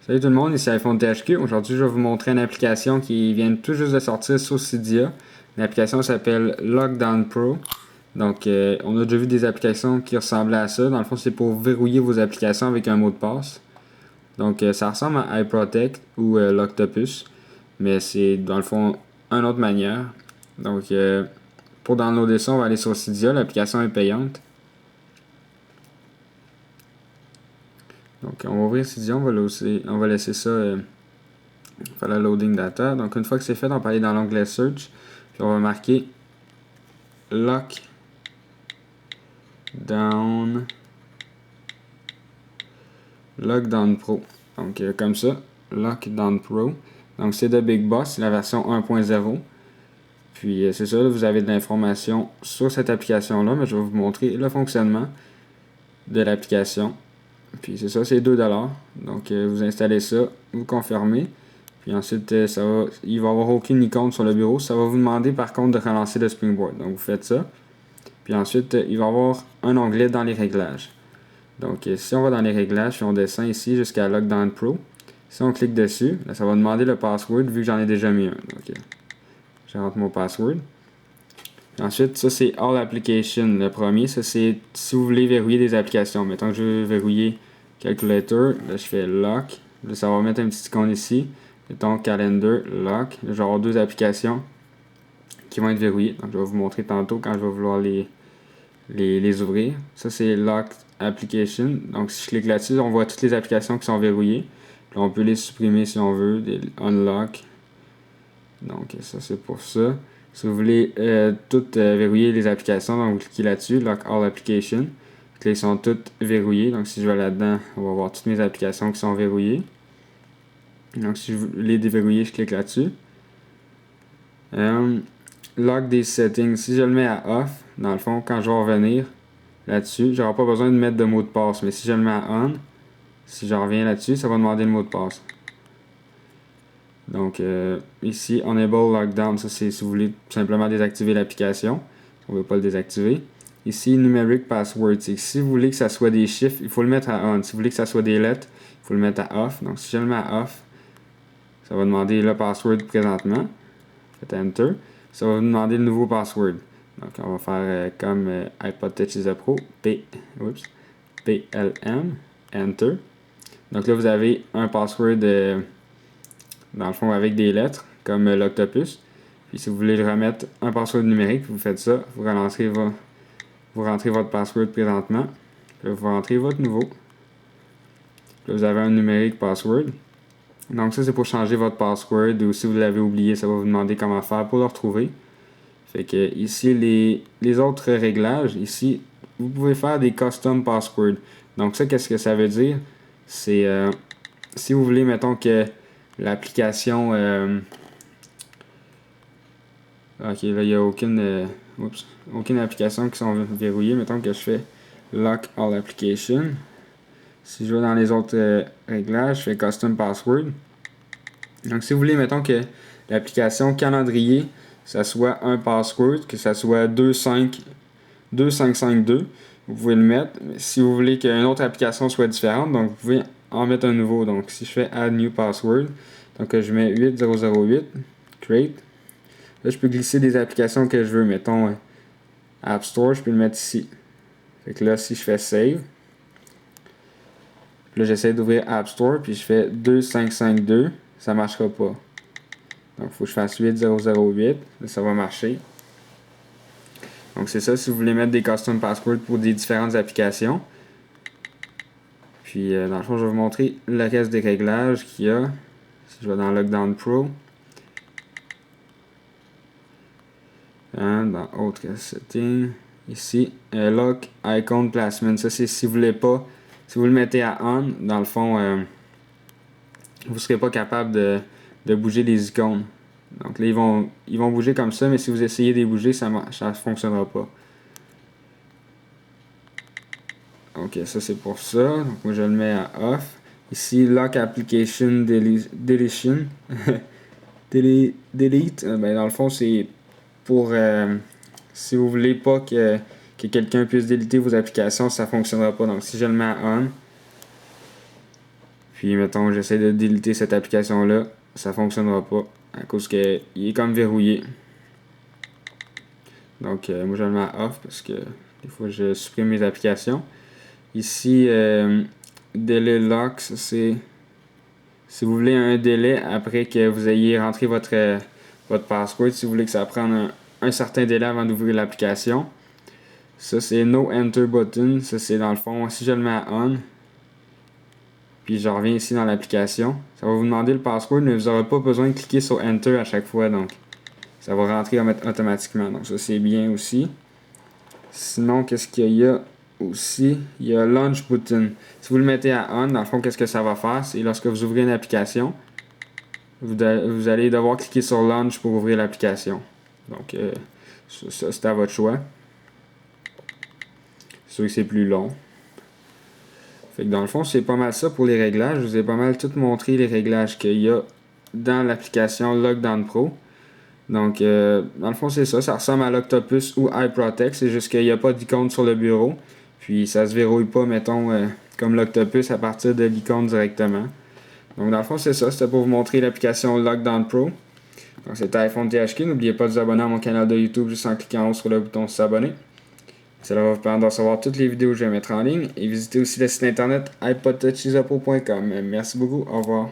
Salut tout le monde, ici iPhone THQ. Aujourd'hui, je vais vous montrer une application qui vient tout juste de sortir sur Cydia. L'application s'appelle Lockdown Pro. Donc, on a déjà vu des applications qui ressemblaient à ça. Dans le fond, c'est pour verrouiller vos applications avec un mot de passe. Donc, ça ressemble à iProtect ou Loctopus, mais c'est dans le fond une autre manière. Donc, pour downloader ça, on va aller sur Cydia. L'application est payante. Donc, on va ouvrir Cydia, on va laisser ça faire la loading data. Donc, une fois que c'est fait, on va aller dans l'onglet Search. Puis, on va marquer Lockdown, Lockdown Pro. Donc, comme ça, Lockdown Pro. Donc, c'est de Big Boss, c'est la version 1.0. Puis, c'est ça, là, vous avez de l'information sur cette application-là, mais je vais vous montrer le fonctionnement de l'application. Puis, c'est ça, c'est 2$. Donc, vous installez ça, vous confirmez. Puis ensuite, il va y avoir aucune icône sur le bureau. Ça va vous demander par contre de relancer le Springboard. Donc vous faites ça. Puis ensuite, il va y avoir un onglet dans les réglages. Donc si on va dans les réglages, puis on descend ici jusqu'à Lockdown Pro. Si on clique dessus, là, ça va demander le password vu que j'en ai déjà mis un. Donc je rentre mon password. Puis ensuite, ça c'est All Application. Le premier, ça c'est si vous voulez verrouiller des applications. Mettons que je veux verrouiller Calculator. Là je fais Lock. Là, ça va mettre un petit icône ici. Mettons Calendar, Lock. Là, je vais avoir deux applications qui vont être verrouillées. Donc, je vais vous montrer tantôt quand je vais vouloir les ouvrir. Ça, c'est Lock Application. Donc, si je clique là-dessus, on voit toutes les applications qui sont verrouillées. Puis, on peut les supprimer si on veut, des Unlock. Donc, ça, c'est pour ça. Si vous voulez toutes verrouiller les applications, donc vous cliquez là-dessus, Lock All Application. Puis là, ils sont toutes verrouillées. Donc, si je vais là-dedans, on va voir toutes mes applications qui sont verrouillées. Donc, si je veux les déverrouiller, je clique là-dessus. Lock des settings. Si je le mets à off, dans le fond, quand je vais revenir là-dessus, j'aurai pas besoin de mettre de mot de passe. Mais si je le mets à on, si je reviens là-dessus, ça va demander le mot de passe. Donc, ici, Enable Lockdown, ça c'est si vous voulez tout simplement désactiver l'application. On ne veut pas le désactiver. Ici, Numeric Password, c'est que si vous voulez que ça soit des chiffres, il faut le mettre à on. Si vous voulez que ça soit des lettres, il faut le mettre à off. Donc, si je le mets à off, ça va demander le password présentement. Faites Enter. Ça va vous demander le nouveau password. Donc, on va faire comme iPod Touch is a Pro. PLM. Enter. Donc là, vous avez un password, dans le fond, avec des lettres, comme l'Octopus. Puis si vous voulez le remettre un password numérique, vous faites ça. Vous rentrez votre password présentement. Puis là, vous rentrez votre nouveau. Puis là, vous avez un numérique password. Donc ça, c'est pour changer votre password ou si vous l'avez oublié, ça va vous demander comment faire pour le retrouver. Fait que ici, les autres réglages, ici, vous pouvez faire des custom passwords. Donc ça, qu'est-ce que ça veut dire? C'est si vous voulez, mettons que l'application... ok, là, il n'y a aucune application qui sont verrouillées. Mettons que je fais Lock All Application. Si je vais dans les autres réglages, je fais Custom Password. Donc, si vous voulez, mettons que l'application calendrier, ça soit un password, que ça soit 2552, vous pouvez le mettre. Mais si vous voulez qu'une autre application soit différente, donc vous pouvez en mettre un nouveau. Donc, si je fais Add New Password, donc je mets 8008, Create. Là, je peux glisser des applications que je veux. Mettons App Store, je peux le mettre ici. Fait que là, si je fais Save, là, j'essaie d'ouvrir App Store, puis je fais 2552, ça ne marchera pas. Donc, il faut que je fasse 8008, là, ça va marcher. Donc, c'est ça, si vous voulez mettre des custom passwords pour des différentes applications. Puis, dans le fond, je vais vous montrer le reste des réglages qu'il y a. Si je vais dans Lockdown Pro. Dans Autre Setting. Ici, Lock Icon Placement. Ça, c'est si vous voulez pas. Si vous le mettez à On, dans le fond, vous ne serez pas capable de bouger les icônes. Donc là, ils vont bouger comme ça, mais si vous essayez de les bouger, ça ne fonctionnera pas. Ok, ça c'est pour ça. Donc moi, je le mets à Off. Ici, Lock Application Deletion. Delete. Ben, dans le fond, c'est pour... si vous voulez pas que quelqu'un puisse déliter vos applications, ça ne fonctionnera pas. Donc si je le mets à On, Puis, mettons, j'essaie de déliter cette application-là, ça fonctionnera pas à cause qu'il est comme verrouillé. Donc, moi, je le mets à off parce que des fois, je supprime mes applications. Ici, Delay Lock, c'est si vous voulez un délai après que vous ayez rentré votre password, si vous voulez que ça prenne un certain délai avant d'ouvrir l'application. Ça, c'est No Enter Button. Ça, c'est dans le fond, si je le mets à On, puis je reviens ici dans l'application, ça va vous demander le password, mais vous n'aurez pas besoin de cliquer sur Enter à chaque fois. Donc, ça va rentrer automatiquement. Donc, ça, c'est bien aussi. Sinon, qu'est-ce qu'il y a aussi? Il y a Launch Button. Si vous le mettez à On, dans le fond, qu'est-ce que ça va faire? C'est lorsque vous ouvrez une application, vous allez devoir cliquer sur Launch pour ouvrir l'application. Donc, ça, c'est à votre choix. C'est sûr que c'est plus long. Fait que dans le fond, c'est pas mal ça pour les réglages. Je vous ai pas mal tout montré les réglages qu'il y a dans l'application Lockdown Pro. Donc, dans le fond, c'est ça. Ça ressemble à l'Octopus ou iProtect. C'est juste qu'il n'y a pas d'icône sur le bureau. Puis, ça se verrouille pas, mettons, comme l'Octopus à partir de l'icône directement. Donc, dans le fond, c'est ça. C'était pour vous montrer l'application Lockdown Pro. Donc, c'était iPhone THQ. N'oubliez pas de vous abonner à mon canal de YouTube juste en cliquant en haut sur le bouton s'abonner. Cela va vous permettre de recevoir toutes les vidéos que je vais mettre en ligne. Et visitez aussi le site internet iPodTouchIsapo.com. Merci beaucoup. Au revoir.